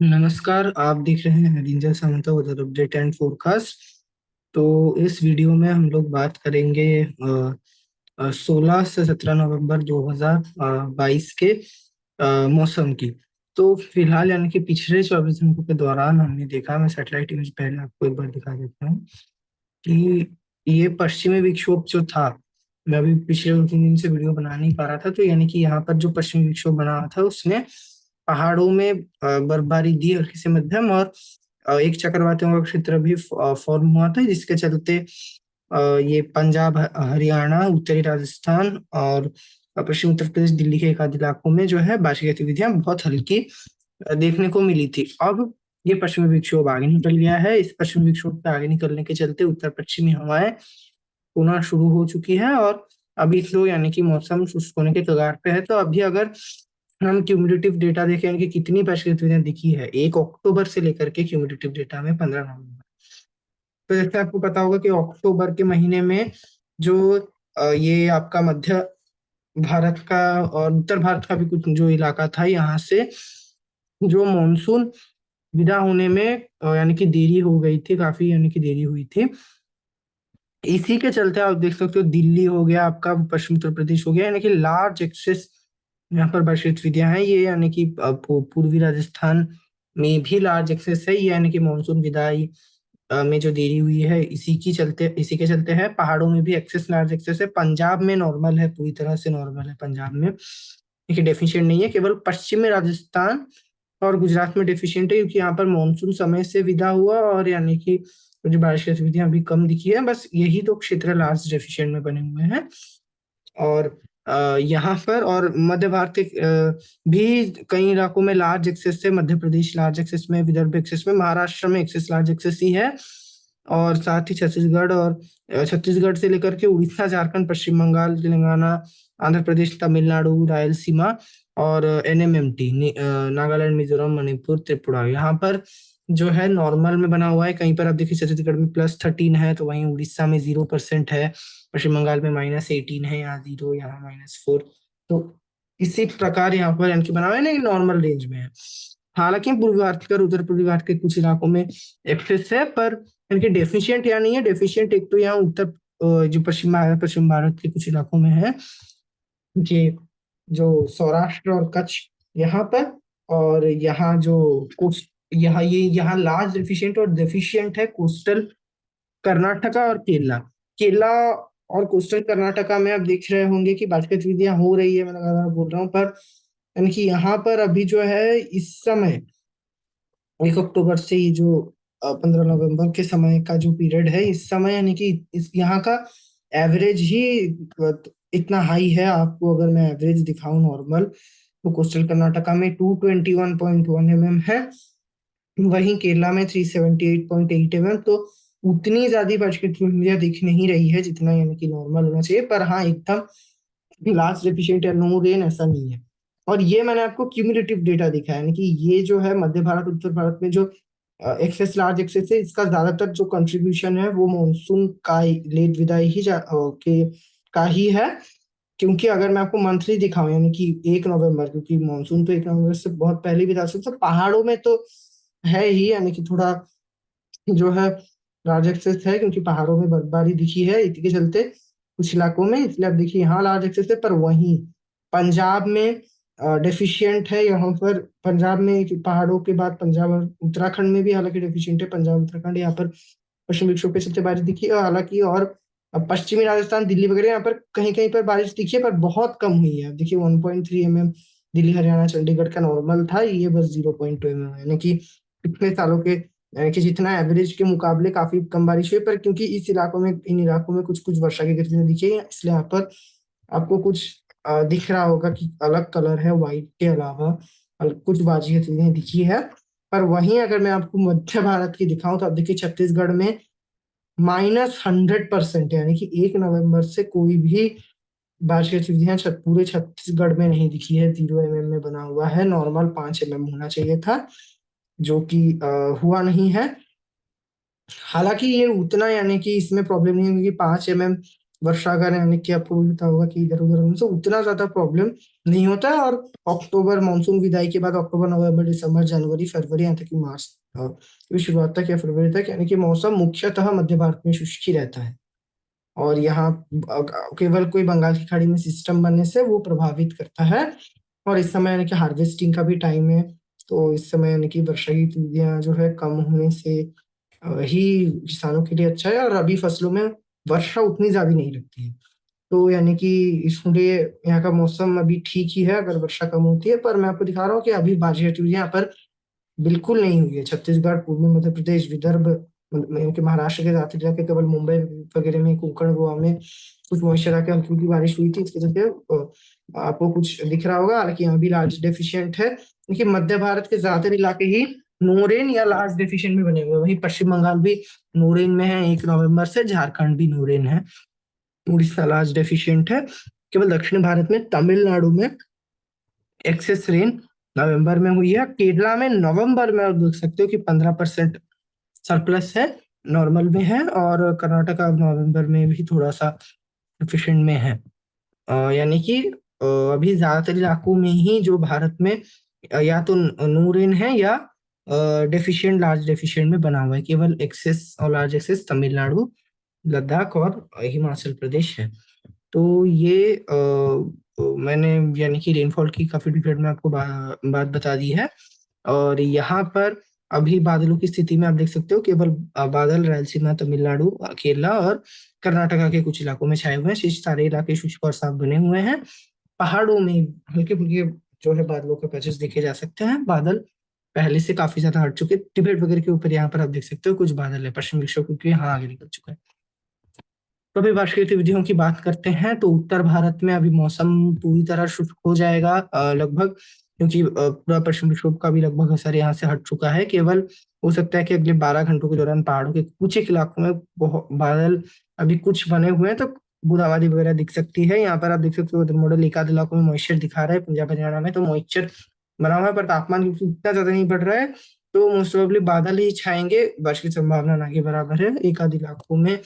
नमस्कार। आप देख रहे हैं ranger Samta weather update and forecast. तो इस वीडियो में हम लोग बात करेंगे 16 से 17 नवंबर 2022 के मौसम की। तो फिलहाल यानी कि पिछले 24 घंटों के दौरान हमने देखा, मैं सैटेलाइट इमेज पहले आपको एक बार दिखा देता हूँ कि ये पश्चिमी विक्षोभ जो था, मैं अभी पिछले 2-3 दिन से वीडियो बना नहीं पा रहा था। तो यानी कि यहाँ पर जो पश्चिमी विक्षोभ बना हुआ था उसने पहाड़ों में बर्फबारी दी हल्की से मध्यम, और एक चक्रवातियों का क्षेत्र भी फॉर्म हुआ था, जिसके चलते ये पंजाब, हरियाणा, उत्तरी राजस्थान और पश्चिमी उत्तर प्रदेश, दिल्ली के एक आध इलाकों में जो है बारिश की गतिविधियां बहुत हल्की देखने को मिली थी। अब ये पश्चिमी विक्षोभ आगे निकल गया है। इस पश्चिमी विक्षोभ के आगे निकलने के चलते उत्तर पश्चिमी हवाएं पुनः शुरू हो चुकी है, और अभी तो यानी कि मौसम शुष्क होने के कगार पे है। तो अभी अगर हम क्यूमुलेटिव डेटा देखें कि कितनी बारिश की गतिविधियां दिखी है 1 अक्टूबर से लेकर के क्यूमुलेटिव डेटा में 15 नवंबर। तो जैसे आपको पता होगा कि अक्टूबर के महीने में जो ये आपका मध्य भारत का और उत्तर भारत का भी कुछ जो इलाका था, यहाँ से जो मानसून विदा होने में यानी कि देरी हो गई थी, काफी यानी कि देरी हुई थी। इसी के चलते आप देख सकते हो दिल्ली हो गया, आपका पश्चिम उत्तर प्रदेश हो गया, यानी कि लार्ज एक्सेस यहाँ पर बारिश गतिविधियां हैं। ये यानी कि पूर्वी राजस्थान में भी लार्ज एक्सेस है, ये यानी कि मानसून विदाई में जो देरी हुई है इसी के चलते है। पहाड़ों में भी एक्सेस, लार्ज एक्सेस है। पंजाब में नॉर्मल है, पूरी तरह से नॉर्मल है पंजाब में, देखिए डेफिशिएंट नहीं है। केवल पश्चिमी राजस्थान और गुजरात में डेफिशिएंट है, क्योंकि यहाँ पर मानसून समय से विदा हुआ और यानी कि जो बारिश की गतिविधियां अभी कम दिखी है, बस यही दो क्षेत्र लार्ज डेफिशिएंट में बने हुए हैं। और यहाँ पर और मध्य भारत के भी कई इलाकों में लार्ज एक्सेस है। मध्य प्रदेश लार्ज एक्सेस में, विदर्भ एक्सेस में, महाराष्ट्र में एक्सेस लार्ज एक्सेस ही है। और साथ ही छत्तीसगढ़ और छत्तीसगढ़ से लेकर के उड़ीसा, झारखंड, पश्चिम बंगाल, तेलंगाना, आंध्र प्रदेश, तमिलनाडु, रायलसीमा और NMMT, नागालैंड, मिजोरम, मणिपुर, त्रिपुरा, यहाँ पर जो है नॉर्मल में बना हुआ है। कहीं पर आप देखिए छत्तीसगढ़ में +13 है, तो वहीं उड़ीसा में 0% है, पश्चिम बंगाल में -18 है, यहाँ 0, यहाँ -4। तो इसी प्रकार यहाँ पर यानी कि बना हुआ है ना, नॉर्मल रेंज में है। हालांकि पूर्वी भारत और उत्तर पूर्वी भारत के कुछ इलाकों में एक्सेस है, पर इनके डेफिशिएंट यहाँ नहीं है। डेफिशिएंट एक तो यहाँ जो पश्चिम भारत के कुछ इलाकों में है, ये जो सौराष्ट्र और कच्छ यहाँ पर, और यहाँ जो कोस्ट, यहाँ लार्ज डेफिशिएंट और डेफिशिएंट है कोस्टल कर्नाटका और केरला। केरला और कोस्टल कर्नाटका में आप देख रहे होंगे कि बारिश की गतिविधियां हो रही है, मैं लगातार बोल रहा हूँ। पर यानी कि यहाँ पर अभी जो है इस समय 1 अक्टूबर से ये जो 15 नवंबर के समय का जो पीरियड है, इस समय यानी कि इस यहाँ का एवरेज ही इतना हाई है। आपको अगर मैं एवरेज दिखाऊं नॉर्मल, तो कोस्टल कर्नाटका में 221.1 mm है, वहीं केरला में 378.8 mm। तो उतनी ज्यादा बारिश की गतिविधियां दिख नहीं रही है जितना यानी कि नॉर्मल होना चाहिए। पर हाँ, एकदम लास्ट डेफिशिएंट या नो रेन ऐसा नहीं है। और ये मैंने आपको क्यूमुलेटिव डेटा दिखाया, यानी कि ये जो है मध्य भारत उत्तर भारत में जो एक्सेस, लार्ज एक्सेस है, इसका ज्यादातर जो कंट्रीब्यूशन है वो मानसून का लेट विदाई का ही है। क्योंकि अगर मैं आपको मंथली दिखाऊं यानी कि 1 नवंबर, क्योंकि मानसून तो 1 नवंबर से बहुत पहले भी था, तो पहाड़ों में तो है ही, यानी कि थोड़ा जो है लार्ज एक्सेस है, क्योंकि पहाड़ों में बर्फबारी दिखी है इसके चलते कुछ इलाकों में, इसलिए आप देखिए यहाँ लार्ज एक्सेस है। पर वहीं पंजाब में डेफिशिएंट है। यहाँ पर पंजाब में पहाड़ों के बाद पंजाब और उत्तराखंड में भी हालांकि डेफिशिएंट है। पंजाब उत्तराखंड यहाँ पर पश्चिमी विक्षोभ के चलते बारिश दिखी है हालांकि, और पश्चिमी राजस्थान, दिल्ली वगैरह यहाँ पर कहीं कहीं पर बारिश दिखी है, पर बहुत कम हुई है। अब देखिए 1.3 mm दिल्ली, हरियाणा, चंडीगढ़ का नॉर्मल था, ये बस 0.2 mm है, यानी कि पिछले सालों के कि जितना एवरेज के मुकाबले काफी कम बारिश हुई। पर क्योंकि इन इलाकों में कुछ कुछ वर्षा की गतिविधियां दिखी है, इसलिए यहाँ पर आपको कुछ दिख रहा होगा कि अलग कलर है व्हाइट के अलावा, कुछ बाजी गतिविधियां दिखी है। पर वहीं अगर मैं आपको मध्य भारत की दिखाऊं, तो आप देखिए छत्तीसगढ़ में -100%, यानी कि 1 नवंबर से कोई भी बारिश की गतिविधियां पूरे छत्तीसगढ़ में नहीं दिखी है। 0 mm में बना हुआ है, नॉर्मल 5 mm होना चाहिए था, जो कि हुआ नहीं है। हालांकि ये उतना यानी कि इसमें प्रॉब्लम नहीं है, क्योंकि 5 mm वर्षा का यानी कि आपको भी पता होगा कि इधर उधर होने से उतना ज्यादा प्रॉब्लम नहीं होता है। और अक्टूबर मानसून विदाई के बाद अक्टूबर नवंबर दिसंबर जनवरी फरवरी यहाँ तक कि मार्च की शुरुआत तक या फरवरी तक यानी कि मौसम मुख्यतः मध्य भारत में शुष्क ही रहता है। और यहाँ केवल कोई बंगाल की खाड़ी में सिस्टम बनने से वो प्रभावित करता है। और इस समय यानी कि हार्वेस्टिंग का भी टाइम है, तो इस समय यानी कि वर्षा की तिथियां जो है कम होने से ही किसानों के लिए अच्छा है। और रबी फसलों में वर्षा उतनी ज्यादा नहीं लगती है, तो यानी कि इसलिए यहाँ का मौसम अभी ठीक ही है अगर वर्षा कम होती है। पर मैं आपको दिखा रहा हूँ कि अभी बारिश गतिविधियां यहाँ पर बिल्कुल नहीं हुई है। छत्तीसगढ़, पूर्वी मध्य प्रदेश, विदर्भ, यानी कि महाराष्ट्र के ज्यादा इलाके, केवल मुंबई वगैरह में, कोंकण गोवा में कुछ मॉइस्चर आके हल्की हल्की बारिश हुई थी। इसकी वजह से आपको कुछ दिख रहा होगा, हालांकि यहाँ भी लार्ज डेफिशिएंट है, क्योंकि मध्य भारत के ज्यादातर इलाके ही नो रेन या लार्ज डेफिशिएंट में बने हुए हैं। वहीं पश्चिम बंगाल भी नो रेन में है 1 नवंबर से, झारखंड भी नो रेन है, उड़ीसा लार्ज डेफिशिएंट है। केवल दक्षिण भारत में तमिलनाडु में एक्सेस रेन नवंबर में हुई है। केरला में नवंबर में आप देख सकते हो कि 15% सरप्लस है, नॉर्मल में है। और कर्नाटका नवंबर में भी थोड़ा सा एफिशिएंट में है। यानी कि अभी ज्यादातर इलाकों में ही जो भारत में या तो नो रेन है या डेफिशिएंट लार्ज डेफिशिएंट में बना हुआ है। केवल एक्सेस और लार्ज एक्सेस तमिलनाडु, लद्दाख और हिमाचल प्रदेश है। तो ये मैंने यानी कि रेनफॉल की काफी डिटेल में आपको बात बता दी है। और यहाँ पर अभी बादलों की स्थिति में आप देख सकते हो, केवल बादल रायलसीमा, तमिलनाडु, केरला और कर्नाटका के कुछ इलाकों में छाए हुए हैं। शेष सारे इलाके शुष्क और साफ बने हुए हैं। पहाड़ों में हल्के फुल्के जो है बादलों के पैचेस देखे जा सकते हैं। बादल पहले से काफी ज्यादा हट चुके, तिब्बत वगैरह के ऊपर यहाँ पर आप देख सकते हो कुछ बादल है, पश्चिम विक्षोभ क्योंकि यहाँ आगे निकल चुका है। तो अभी वार्षिक गतिविधियों की बात करते हैं, तो उत्तर भारत में अभी मौसम पूरी तरह शुष्क हो जाएगा लगभग, क्योंकि पूरा पश्चिम विक्षोभ का भी लगभग असर यहाँ से हट चुका है। केवल हो सकता है कि अगले 12 घंटों के दौरान पहाड़ों के कुछ एक इलाकों में बहुत बादल अभी कुछ बने हुए हैं, तो बूंदाबांदी वगैरह दिख सकती है। यहाँ पर आप देख सकते हो वेदर मॉडल एक आध इलाकों में मॉइस्चर दिखा रहा है, पंजाब हरियाणा में तो मॉइस्चर बना हुआ है, पर तापमान क्योंकि इतना ज्यादा नहीं बढ़ रहा है, तो मोस्ट प्रोबेबली बादल ही छाएंगे। बारिश की संभावना ना के बराबर है। एक आध इलाकों में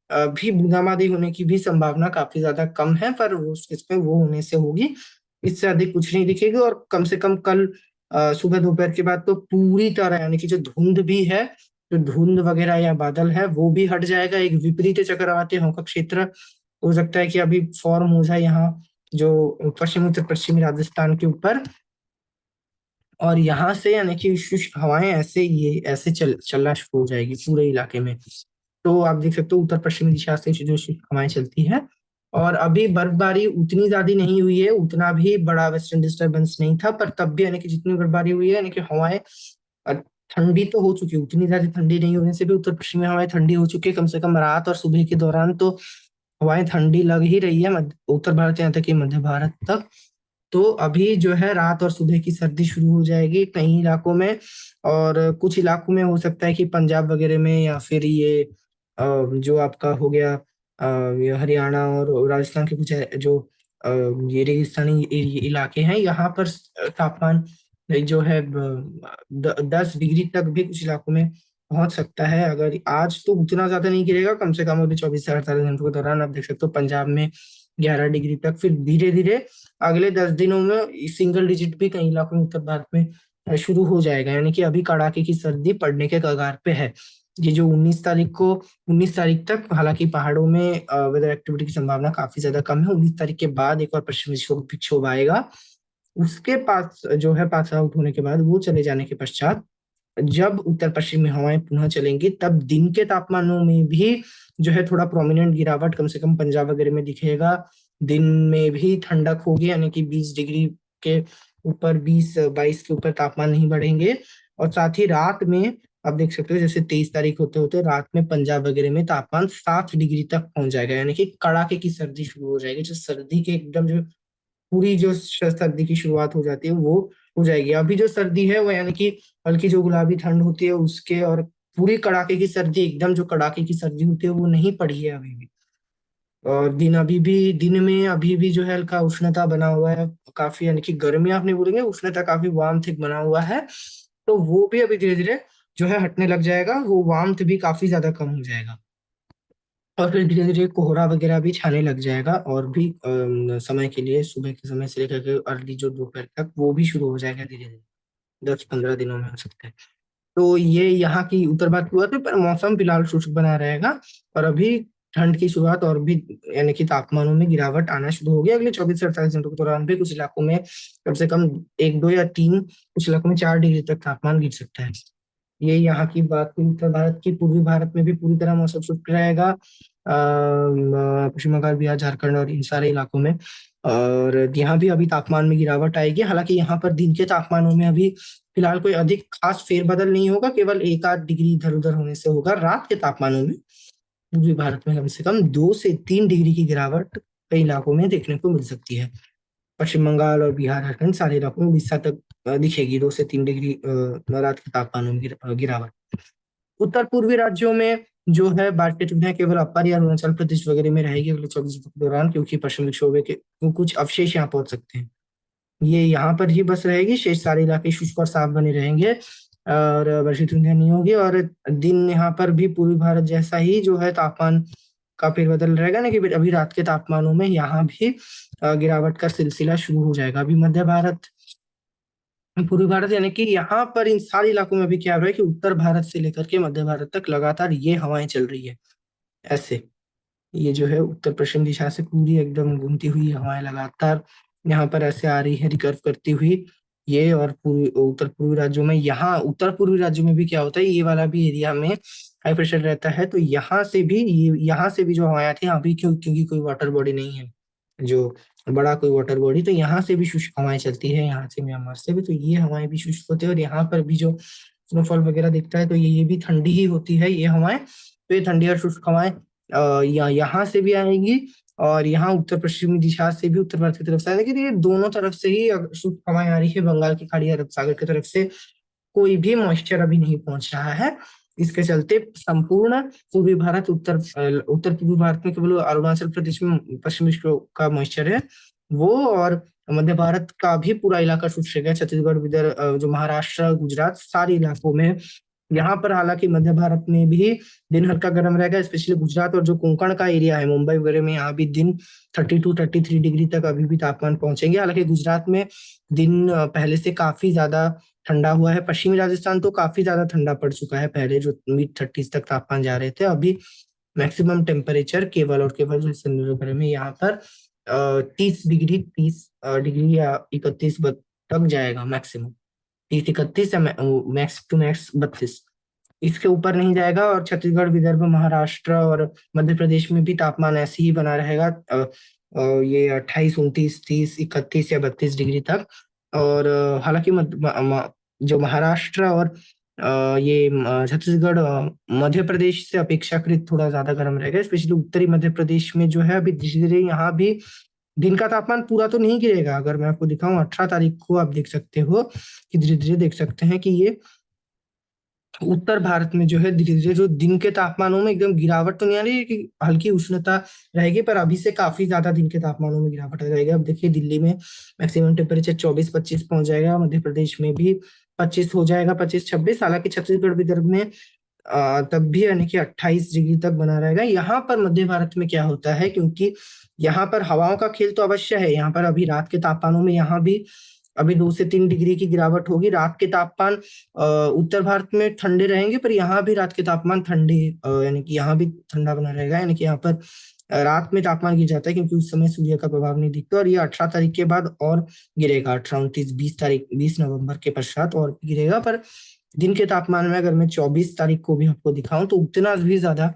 भी बूंदाबांदी होने की भी संभावना काफी ज्यादा कम है, पर वो इसमें वो होने से होगी, इससे अधिक कुछ नहीं दिखेगी। और कम से कम कल सुबह दोपहर के बाद तो पूरी तरह यानी कि जो धुंध भी है, जो धुंध वगैरह या बादल है वो भी हट जाएगा। एक विपरीत चक्रवाती हवा का क्षेत्र हो सकता है कि अभी फॉर्म हो जाए यहाँ, जो पश्चिम उत्तर पश्चिमी राजस्थान के ऊपर। और यहाँ से यानी कि शुष्क हवाएं ऐसे ये ऐसे चलना शुरू हो जाएगी पूरे इलाके में। तो आप देख सकते हो उत्तर पश्चिमी दिशा से जो हवाएं चलती है। और अभी बर्फबारी उतनी ज्यादा नहीं हुई है, उतना भी बड़ा वेस्टर्न डिस्टरबेंस नहीं था, पर तब भी यानी कि जितनी बर्फबारी हुई है यानी कि हवाएं अ, ठंडी तो हो चुकी है, उतनी ज्यादा ठंडी नहीं होने से भी उत्तर पश्चिमी हवाएं ठंडी हो चुकी है। कम से कम रात और सुबह के दौरान तो हवाएं ठंडी लग ही रही है, उत्तर भारत यहाँ तक कि मध्य भारत तक। तो अभी जो है रात और सुबह की सर्दी शुरू हो जाएगी कई इलाकों में। और कुछ इलाकों में हो सकता है कि पंजाब वगैरह में या फिर ये जो आपका हो गया ये हरियाणा और राजस्थान के कुछ जो ये रेगिस्तानी इलाके हैं, यहाँ पर तापमान जो है 10 डिग्री तक भी कुछ इलाकों में पहुंच सकता है। अगर आज तो उतना ज्यादा नहीं गिरेगा, कम से कम अभी 24 से 48 घंटों के दौरान आप देख सकते हो पंजाब में 11 डिग्री तक, फिर धीरे धीरे अगले 10 दिनों में सिंगल डिजिट भी कई इलाकों में उत्तर भारत में शुरू हो जाएगा। यानी कि अभी कड़ाके की सर्दी पड़ने के कगार पे है। ये जो 19 तारीख तक हालांकि पहाड़ों में वेदर एक्टिविटी की संभावना काफी ज्यादा कम है। 19 तारीख के बाद एक और पश्चिमी विक्षोभ विक्षोभ आएगा। उसके पास जो है पास आउट होने के बाद, वो चले जाने के पश्चात जब उत्तर पश्चिमी हवाएं पुनः चलेंगी, तब दिन के तापमानों में भी जो है थोड़ा प्रोमिनेंट गिरावट कम से कम पंजाब वगैरह में दिखेगा। दिन में भी ठंडक होगी, यानी कि 20 डिग्री के ऊपर, 20-22 के ऊपर तापमान नहीं बढ़ेंगे। और साथ ही रात में आप देख सकते हो जैसे 23 तारीख होते होते रात में पंजाब वगैरह में तापमान 7 डिग्री तक पहुंच जाएगा, यानी कि कड़ाके की सर्दी शुरू हो जाएगी। जो सर्दी के एकदम जो पूरी जो सर्दी की शुरुआत हो जाती है वो हो जाएगी। अभी जो सर्दी है वो यानी कि हल्की जो गुलाबी ठंड होती है उसके, और पूरी कड़ाके की सर्दी एकदम जो कड़ाके की सर्दी होती है वो नहीं पड़ी है अभी भी। और दिन में अभी भी जो है हल्का उष्णता बना हुआ है काफी, यानी कि गर्मी आप नहीं बोलेंगे, उष्णता काफी वार्म थिक बना हुआ है। तो वो भी अभी धीरे धीरे जो है हटने लग जाएगा, वो वार्मथ भी काफी ज्यादा कम हो जाएगा। और फिर धीरे धीरे कोहरा वगैरह भी छाने लग जाएगा, और भी समय के लिए सुबह के समय से लेकर के अर्ली जो दोपहर तक वो भी शुरू हो जाएगा धीरे धीरे। 10-15 दिनों में हो सकता है। तो ये यहाँ की उत्तर भारत की बात है, पर मौसम फिलहाल शुष्क बना रहेगा। और अभी ठंड की शुरुआत, और भी यानी कि तापमानों में गिरावट आना शुरू हो गई अगले 24 से 48 घंटों के दौरान भी। कुछ इलाकों में कम से कम 1, 2 या 3, कुछ इलाकों में 4 डिग्री तक तापमान गिर सकता है। ये यहाँ की बात हुई उत्तर भारत की। पूर्वी भारत में भी पूरी तरह मौसम शुष्क रहेगा, पश्चिम बंगाल, बिहार, झारखंड और इन सारे इलाकों में। और यहाँ भी अभी तापमान में गिरावट आएगी। हालांकि यहाँ पर दिन के तापमानों में अभी फिलहाल कोई अधिक खास फेरबदल नहीं होगा, केवल 1-8 डिग्री इधर उधर होने से होगा। रात के तापमानों में पूर्वी भारत में कम से कम 2 से 3 डिग्री की गिरावट कई इलाकों में देखने को मिल सकती है। पश्चिम बंगाल और बिहार, झारखंड सारे इलाकों में उड़ीसा तक दिखेगी 2 से 3 डिग्री रात के तापमानों में गिरावट। उत्तर पूर्वी राज्यों में जो है बाढ़ की सुविधाएं केवल अपर या अरुणाचल प्रदेश वगैरह में रहेगी अगले 24 घंटों के दौरान, क्योंकि पश्चिमी विक्षोभ के कुछ अवशेष यहाँ पहुंच सकते हैं। ये यहाँ पर ही बस रहेगी, शेष सारे इलाके शुष्क और साफ बने रहेंगे, और वर्षित धुंधियां नहीं होगी। और दिन यहाँ पर भी पूर्वी भारत जैसा ही जो है तापमान का फेरबदल रहेगा ना, कि अभी रात के तापमानों में यहाँ भी गिरावट का सिलसिला शुरू हो जाएगा। अभी मध्य भारत, पूर्वी भारत, यानी कि यहाँ पर इन सारे इलाकों में भी क्या हो रहा है कि उत्तर भारत से लेकर के मध्य भारत तक लगातार ये हवाएं चल रही है ऐसे। ये जो है उत्तर पश्चिम दिशा से पूरी एकदम घूमती हुई हवाएं लगातार यहाँ पर ऐसे आ रही है रिकर्व करती हुई। ये और पूर्वी उत्तर पूर्वी राज्यों में, यहाँ उत्तर पूर्वी राज्यों में भी क्या होता है, ये वाला भी एरिया में हाई प्रेशर रहता है, तो यहाँ से भी यहाँ से भी जो हवाएं आती है अभी, क्योंकि कोई वाटर बॉडी नहीं है जो बड़ा कोई वाटर बॉडी, तो यहाँ से भी शुष्क हवाएं चलती है, यहाँ से म्यांमार से भी, तो ये हवाएं भी शुष्क होती है। और यहाँ पर भी जो स्नोफॉल वगैरह दिखता है, तो ये भी ठंडी ही होती है ये हवाएं। तो ये ठंडी और शुष्क हवाएं यहाँ से भी आएंगी, और यहाँ उत्तर पश्चिमी दिशा से भी उत्तर भारत की तरफ से आएगी। लेकिन ये दोनों तरफ से ही शुष्क हवाएं आ रही है, बंगाल की खाड़ी, अरब सागर की तरफ से कोई भी मॉइस्चर अभी नहीं पहुंच रहा है। इसके चलते संपूर्ण पूर्वी भारत, उत्तर पूर्वी भारत में केवल अरुणाचल प्रदेश में पश्चिमी विक्षोभ का मॉइस्चर है वो, और मध्य भारत का भी पूरा इलाका शुष्क है। छत्तीसगढ़, विदर्भ, जो महाराष्ट्र, गुजरात, सारे इलाकों में। यहाँ पर हालांकि मध्य भारत में भी दिन हल्का गर्म रहेगा, स्पेशली गुजरात और जो कोंकण का एरिया है, मुंबई वगैरह में, यहाँ भी दिन 32-33 डिग्री तक अभी भी तापमान पहुंचेंगे। हालांकि गुजरात में दिन पहले से काफी ज्यादा ठंडा हुआ है। पश्चिमी राजस्थान तो काफी ज्यादा ठंडा पड़ चुका है, पहले जो मिड 30s तक तापमान जा रहे थे, अभी मैक्सिमम टेम्परेचर केवल और केवल जो में यहाँ पर 30 डिग्री या 31 तक जाएगा मैक्सिमम। 30-31 या मैक्स टू मैक्स 32, इसके ऊपर नहीं जाएगा। और छत्तीसगढ़, विदर्भ, महाराष्ट्र और मध्य प्रदेश में भी तापमान ऐसे ही बना रहेगा, ये 28, 29, 30, 31 या 32 डिग्री तक। और हालांकि जो महाराष्ट्र और ये छत्तीसगढ़, मध्य प्रदेश से अपेक्षाकृत थोड़ा ज्यादा गर्म रहेगा, स्पेशली उत्तरी मध्य प्रदेश में जो है अभी धीरे धीरे यहाँ भी दिन का तापमान पूरा तो नहीं गिरेगा। अगर मैं आपको दिखाऊं 18 तारीख को, आप देख सकते हो कि धीरे धीरे देख सकते हैं कि ये उत्तर भारत में जो है धीरे धीरे जो दिन के तापमानों में एकदम गिरावट तो नहीं आ रही है, कि हल्की उष्णता रहेगी, पर अभी से काफी ज्यादा दिन के तापमानों में गिरावट आ जाएगी। अब देखिए दिल्ली में मैक्सिमम टेम्परेचर 24-25 पहुंच जाएगा, मध्य प्रदेश में भी 25 हो जाएगा, 25-26। हालांकि छत्तीसगढ़, विदर्भ में तब भी यानी कि 28 डिग्री तक बना रहेगा। यहाँ पर मध्य भारत में क्या होता है, क्योंकि यहाँ पर हवाओं का खेल तो अवश्य है, यहाँ पर अभी रात के तापमानों में यहाँ भी अभी 2 से 3 डिग्री की गिरावट होगी। रात के तापमान उत्तर भारत में ठंडे रहेंगे, पर यहाँ भी रात के तापमान ठंडे, यानी कि यहाँ भी ठंडा बना रहेगा। यानी कि यहाँ पर रात में तापमान गिर जाता है, क्योंकि उस समय सूर्य का प्रभाव नहीं दिखता। और ये 18 तारीख के बाद और गिरेगा, 18, 29, 20 तारीख, 20 नवंबर के पश्चात और गिरेगा। पर दिन के तापमान में अगर मैं 24 तारीख को भी आपको दिखाऊं, तो उतना भी ज्यादा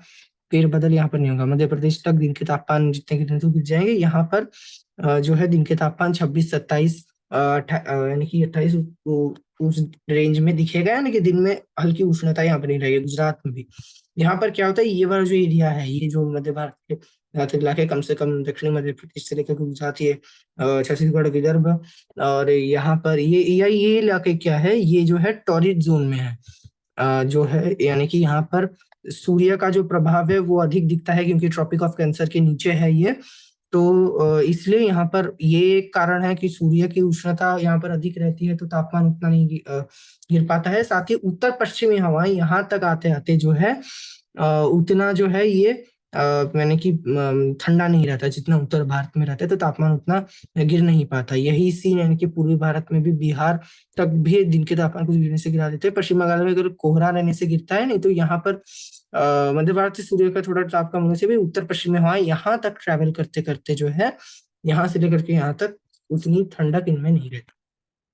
फेरबदल यहाँ पर नहीं होगा। मध्य प्रदेश तक दिन के तापमान जितने के दिन तो गिर जाएंगे। यहाँ पर जो है दिन के तापमान 26, 27, यानी कि 28 उस रेंज में दिखेगा। यानी कि दिन में हल्की उष्णता यहाँ पर नहीं रहेगी। गुजरात में भी यहाँ पर क्या होता है, ये वाला जो एरिया है, ये जो मध्य भारत के इलाके, कम से कम दक्षिणी मध्य प्रदेश से लेकर गुजरात, ये छत्तीसगढ़, विदर्भ, और यहाँ पर ये इलाके क्या है, ये जो है टॉरिड जोन में है, जो है यानी कि यहाँ पर सूर्य का जो प्रभाव है वो अधिक दिखता है, क्योंकि ट्रॉपिक ऑफ कैंसर के नीचे है ये। तो इसलिए यहाँ पर ये एक कारण है कि सूर्य की उष्णता यहाँ पर अधिक रहती है, तो तापमान उतना नहीं गिर पाता है। साथ ही उत्तर पश्चिमी हवाएं यहाँ तक आते आते जो है उतना जो है ये यानी कि ठंडा नहीं रहता जितना उत्तर भारत में रहता है, तो तापमान उतना गिर नहीं पाता। यही सीन यानी कि पूर्वी भारत में भी, बिहार तक भी दिन के तापमान कुछ गिरने से गिरा देते हैं। पश्चिम बंगाल में अगर कोहरा रहने से गिरता है, नहीं तो यहाँ पर मध्य भारत से सूर्य का थोड़ा ताप कम होने से भी उत्तर पश्चिम में हवाएं यहाँ तक ट्रैवल करते करते जो है, यहाँ से लेकर के यहाँ तक उतनी ठंडक इनमें नहीं रहती।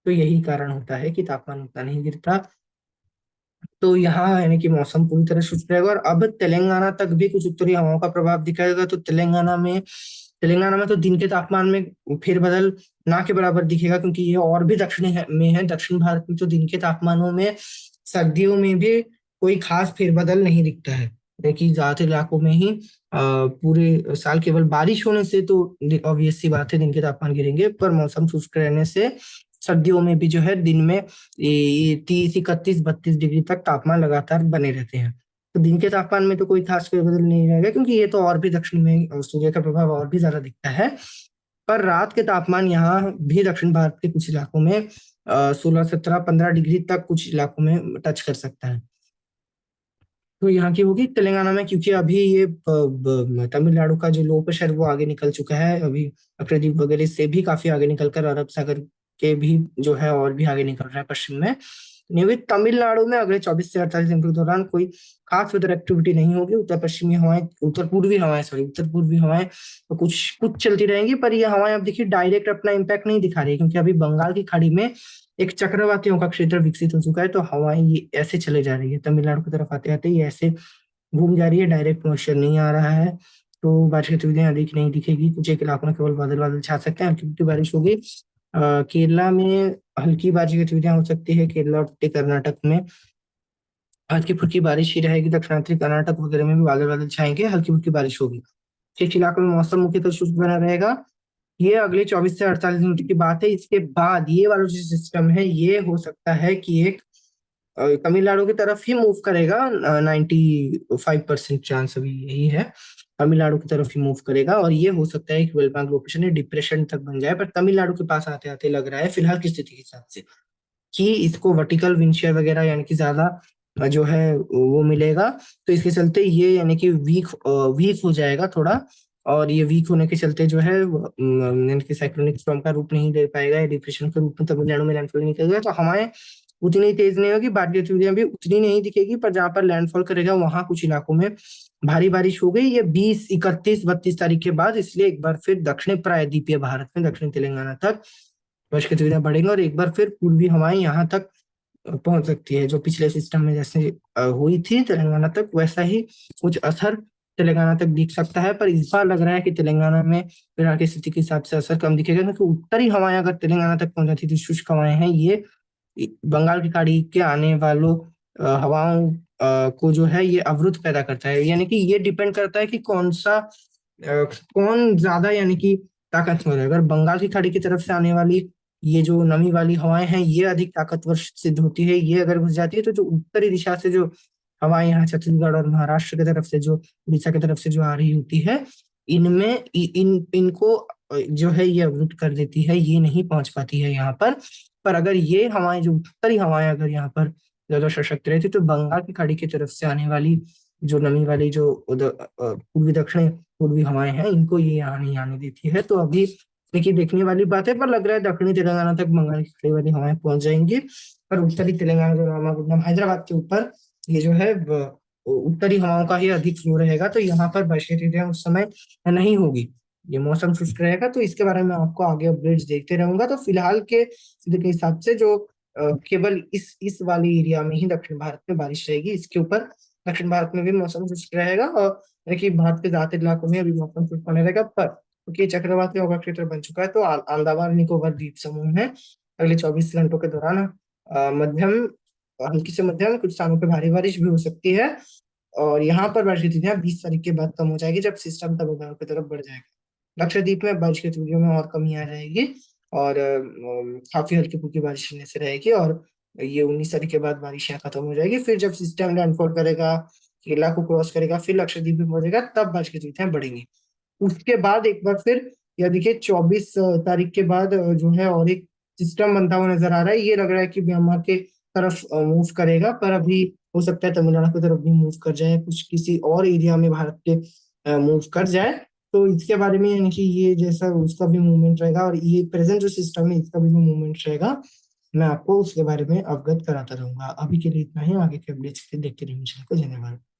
तो यही कारण होता है कि तापमान उतना नहीं गिरता। तो यहाँ यानी कि मौसम पूरी तरह शुष्क रहेगा। और अब तेलंगाना तक भी कुछ उत्तरी हवाओं का प्रभाव दिखाएगा। तो तेलंगाना में तो दिन के तापमान में फेरबदल ना के बराबर दिखेगा, क्योंकि ये और भी में है। दक्षिण भारत में तो दिन के तापमानों में सर्दियों में भी कोई खास फेरबदल नहीं दिखता है। देखिए ज्यादातर इलाकों में ही पूरे साल केवल बारिश होने से तो ऑब्वियस सी बात है दिन के तापमान गिरेंगे, पर मौसम शुष्क रहने से सर्दियों में भी जो है दिन में 30, 31, 32 डिग्री तक तापमान लगातार बने रहते हैं। तो दिन के तापमान में तो कोई खास फेरबदल नहीं रहेगा, क्योंकि ये तो और भी दक्षिण में सूर्य का प्रभाव और भी ज्यादा दिखता है। पर रात के तापमान यहाँ भी दक्षिण भारत के कुछ इलाकों में 16, 17, 15 डिग्री तक कुछ इलाकों में टच कर सकता है। तो यहाँ की होगी तेलंगाना में, क्योंकि अभी ये तमिलनाडु का जो लो प्रेशर वो आगे निकल चुका है अभी, लक्षद्वीप वगैरह से भी काफी आगे निकलकर अरब सागर के भी जो है और भी आगे निकल रहा है पश्चिम में। नियमित तमिलनाडु में अगले 24 से 48 घंटों के दौरान कोई खास वेदर एक्टिविटी नहीं होगी। उत्तर पूर्वी हवाएं तो कुछ कुछ चलती रहेंगी, पर ये हवाएं अब देखिए डायरेक्ट अपना इम्पैक्ट नहीं दिखा रही है, क्योंकि अभी बंगाल की खाड़ी में एक चक्रवातियों का क्षेत्र विकसित हो चुका है। तो हवाएं ये ऐसे चले जा रही है, तमिलनाडु की तरफ आते आते ये ऐसे घूम जा रही है, डायरेक्ट मॉइस्चर नहीं आ रहा है। तो बारिश की गतिविधियां अधिक नहीं दिखेगी। कुछ एक इलाकों में केवल बादल बादल छा सकते हैं, हल्की फुल्की बारिश होगी। केरला में हल्की बारिश की गतिविधियां हो सकती है, केरला और उत्तरी कर्नाटक में हल्की फुल्की बारिश ही रहेगी। दक्षिणांतरी कर्नाटक वगैरह में भी बादल बादल छाएंगे, हल्की फुल्की बारिश होगी। शेष इलाकों में मौसम मुख्यतः शुष्क बना रहेगा। ये अगले 24 से 48 घंटे की बात है। इसके बाद ये वाला जो सिस्टम है ये हो सकता है कि एक तमिलनाडु की तरफ ही मूव करेगा। 95% चांस अभी यही है, तमिलनाडु की तरफ ही मूव करेगा। और ये हो सकता है कि वेल मार्क लोकेशन है, डिप्रेशन तक बन जाए। पर तमिलनाडु के पास आते आते लग रहा है फिलहाल की स्थिति के हिसाब से कि इसको वर्टिकल विंडशीयर वगैरह यानी कि ज्यादा जो है वो मिलेगा। तो इसके चलते ये यानी कि वीक हो जाएगा थोड़ा। और ये वीक होने के चलते जो है यानी कि साइक्लोनिक स्टॉर्म का रूप नहीं ले पाएगा, या डिप्रेशन के रूप में तमिलनाडु में लैंडफॉल नहीं करेगा। तो हमारे उतनी तेज नहीं होगी, बाकी गतिविधियां भी उतनी नहीं दिखेगी। पर जहां पर लैंडफॉल करेगा वहां कुछ इलाकों में भारी बारिश हो गई। ये 20, 31, 32 तारीख के बाद, इसलिए एक बार फिर दक्षिण प्रायद्वीपीय भारत में दक्षिण तेलंगाना तक वर्ष की गतिविधियां बढ़ेंगी। और एक बार फिर पूर्वी हवाएं यहाँ तक पहुंच सकती है। जो पिछले सिस्टम में जैसे हुई थी तेलंगाना तक, वैसा ही कुछ असर तेलंगाना तक दिख सकता है। पर इस बार लग रहा है कि तेलंगाना में फिलहाल की स्थिति के हिसाब से असर कम दिखेगा, क्योंकि उत्तरी हवाएं अगर तेलंगाना तक पहुंच जाती थी, शुष्क हवाएं हैं ये, बंगाल की खाड़ी के आने वालों हवाओं को जो है ये अवरुद्ध पैदा करता है। यानी कि ये डिपेंड करता है कि कौन ज्यादा यानी कि ताकतवर है। अगर बंगाल की खाड़ी की तरफ से आने वाली ये जो नमी वाली हवाएं हैं ये अधिक ताकतवर सिद्ध होती है, ये अगर घुस जाती है, तो जो उत्तरी दिशा से जो हवाएं यहाँ छत्तीसगढ़ और महाराष्ट्र की तरफ से, जो उड़ीसा की तरफ से जो आ रही होती है, इनमें इनको जो है ये अवरुद्ध कर देती है, ये नहीं पहुंच पाती है यहाँ पर। पर अगर ये हवाएं, जो उत्तरी हवाएं अगर यहाँ पर ज्यादा सशक्त रहती, तो बंगाल की खाड़ी की तरफ से आने वाली जो नमी वाली जो पूर्वी दक्षिण पूर्वी हवाएं हैं, इनको ये यहाँ नहीं आने देती है। तो अभी देखिए देखने वाली बात है, पर लग रहा है दक्षिणी तेलंगाना तक बंगाल की खाड़ी वाली हवाएं पहुंच जाएंगी। पर उत्तरी तेलंगाना जो रामागुंडम हैदराबाद के ऊपर ये जो है उत्तरी हवाओं का ही अधिक फ्लो रहेगा। तो यहाँ पर वर्षा ऋतुएं उस समय नहीं होगी, ये मौसम शुष्क रहेगा। तो इसके बारे में आपको आगे अपडेट्स देखते रहूंगा। तो फिलहाल के स्थिति के हिसाब से जो केवल इस वाली एरिया में ही दक्षिण भारत में बारिश रहेगी, इसके ऊपर दक्षिण भारत में भी मौसम शुष्क रहेगा। और देखिए भारत के ज्यादातर इलाकों में अभी मौसम शुष्क बने रहेगा। पर क्योंकि चक्रवाती हवा क्षेत्र बन चुका है, तो अंडमान निकोबार द्वीप समूह में अगले 24 घंटों के दौरान मध्यम, हल्की से मध्यम, कुछ स्थानों पे भारी बारिश भी हो सकती है। और यहाँ पर बारिश की गतिविधियां 20 तारीख के बाद कम हो जाएगी, जब सिस्टम तमिलनाडु की तरफ बढ़ जाएगा। लक्षद्वीप में बारिश की गतिविधियों में और कमी आ जाएगी, और काफी हल्की फुल्की बारिश होने से रहेगी। और ये 19 तारीख के बाद बारिश यहाँ खत्म हो जाएगी। फिर जब सिस्टम लैंडफॉल करेगा, केरला को क्रॉस करेगा, फिर लक्षद्वीप में पहुंचेगा, तब बारिश की गतिविधियां बढ़ेंगी। उसके बाद एक बार फिर यह देखिए 24 तारीख के बाद जो है और एक सिस्टम बनता हुआ नजर आ रहा है। ये लग रहा है कि म्यांमार के तरफ मूव करेगा, पर अभी हो सकता है तमिलनाडु की तरफ भी मूव कर जाए, कुछ किसी और एरिया में भारत के मूव कर जाए, तो इसके बारे में यानी कि ये जैसा उसका भी मूवमेंट रहेगा और ये प्रेजेंट जो सिस्टम है इसका भी जो मूवमेंट रहेगा, मैं आपको उसके बारे में अवगत कराता रहूंगा। अभी के लिए इतना ही, आगे के अपडेट्स के लिए देखते रहिए चैनल को। धन्यवाद।